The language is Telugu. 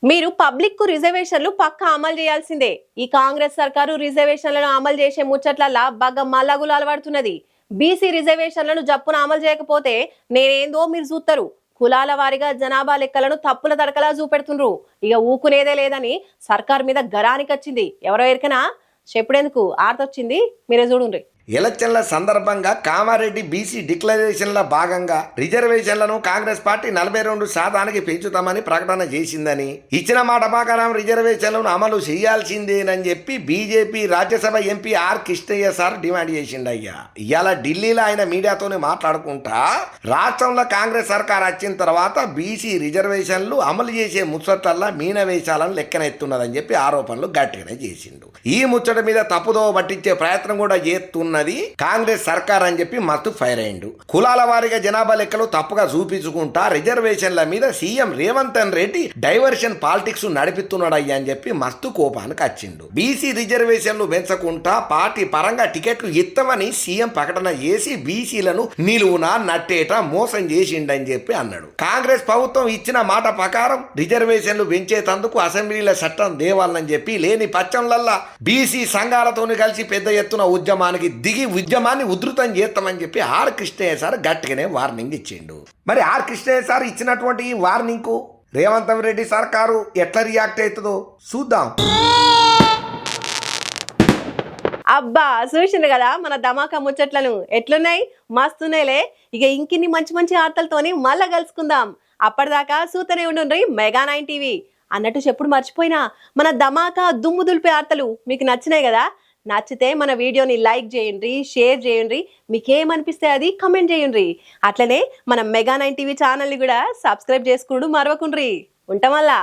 మీరు పబ్లిక్ కు రిజర్వేషన్లు పక్కా అమలు చేయాల్సిందే. ఈ కాంగ్రెస్ సర్కారు రిజర్వేషన్లను అమలు చేసే ముచ్చట్లల్లా బాగా మల్లగులు అలవడుతున్నది. బీసీ రిజర్వేషన్లను జప్పున అమలు చేయకపోతే నేనేందో మీరు చూస్తారు. కులాల వారిగా జనాభా లెక్కలను తప్పుల తడకలా చూపెడుతుండ్రు. ఇక ఊకునేదే లేదని సర్కార్ మీద గరానికొచ్చింది. ఎవరో ఎరికనా చెప్పుడేందుకు ఆర్తొచ్చింది, మీరే చూడుండ్రి. ఎలక్షన్ల సందర్భంగా కామారెడ్డి బీసీ డిక్లరేషన్ల భాగంగా రిజర్వేషన్లను కాంగ్రెస్ పార్టీ 42% పెంచుతామని ప్రకటన చేసిందని, ఇచ్చిన మాట ప్రకారం రిజర్వేషన్లను అమలు చేయాల్సిందేనని చెప్పి BJP Rajya Sabha MP R Krishnaiah sir demand చేసిండయ్యా. ఇవాళ ఢిల్లీలో ఆయన మీడియాతోనే మాట్లాడుకుంటా రాష్ట్రంలో కాంగ్రెస్ సర్కార్ వచ్చిన తర్వాత బీసీ రిజర్వేషన్లు అమలు చేసే ముచ్చట్లల్లా మీనవేశాలను లెక్కనెత్తున్నదని చెప్పి ఆరోపణలు గట్టిగానే చేసిండు. ఈ ముచ్చట మీద తప్పుదోవ పట్టించే ప్రయత్నం కూడా చేస్తున్న కాంగ్రెస్ సర్కార్ అని చెప్పి మస్తు ఫైర్ అయిండు. కులాల వారిగా జనాభా లెక్కలు తప్పుగా చూపించుకుంటా రిజర్వేషన్ల మీద CM Revanth Reddy diversion politics నడిపిస్తున్నాడయ్యా అని చెప్పి మస్తు కోపానికి వచ్చిండు. బీసీ రిజర్వేషన్లు పెంచకుండా పార్టీ పరంగా టికెట్లు ఇస్తామని సీఎం ప్రకటన చేసి బీసీలను నిలువునా నట్టేట మోసం చేసిండని చెప్పి అన్నాడు. కాంగ్రెస్ ప్రభుత్వం ఇచ్చిన మాట ప్రకారం రిజర్వేషన్లు పెంచేతందుకు అసెంబ్లీల చట్టం దేవాలని చెప్పి లేని పక్షంలల్లా బీసీ సంఘాలతోని కలిసి పెద్ద ఎత్తున ఉద్యమానికి దిగి ఉద్యమాన్ని ఉధృతం చేస్తామని చెప్పి ఆర్ కృష్ణయ్య సార్ గట్టిగానే వార్నింగ్ ఇచ్చిండు. మరి ఆర్ కృష్ణయ్య సార్ ఇచ్చినటువంటి ఈ వార్నింగ్ కు రేవంత్ రెడ్డి సర్కారు ఎట్లా రియాక్ట్ అవుతుందో చూద్దాం. అబ్బా చూసిండ్రు కదా మన ధమాకా ముచ్చట్లను ఎట్లున్నాయి, మస్తున్నాయిలే. ఇక ఇంకిన్ని మంచి మంచి వార్తలతోని మళ్ళా కలుసుకుందాం. అప్పటిదాకా చూతనే ఉండుండ్రి మెగా 9 టీవీ. అన్నట్టు చెప్పుడు మర్చిపోయినా, మన ధమాకా దుమ్ము దులిపే వార్తలు మీకు నచ్చినాయి కదా. నచ్చితే మన వీడియోని లైక్ చేయండి, షేర్ చేయండి, మీకేమనిపిస్తే అది కమెంట్ చేయండి. అట్లనే మన మెగా 9 టీవీ ఛానల్ని కూడా సబ్స్క్రైబ్ చేసుకుని మరవకుండ్రి. ఉంటామల్లా.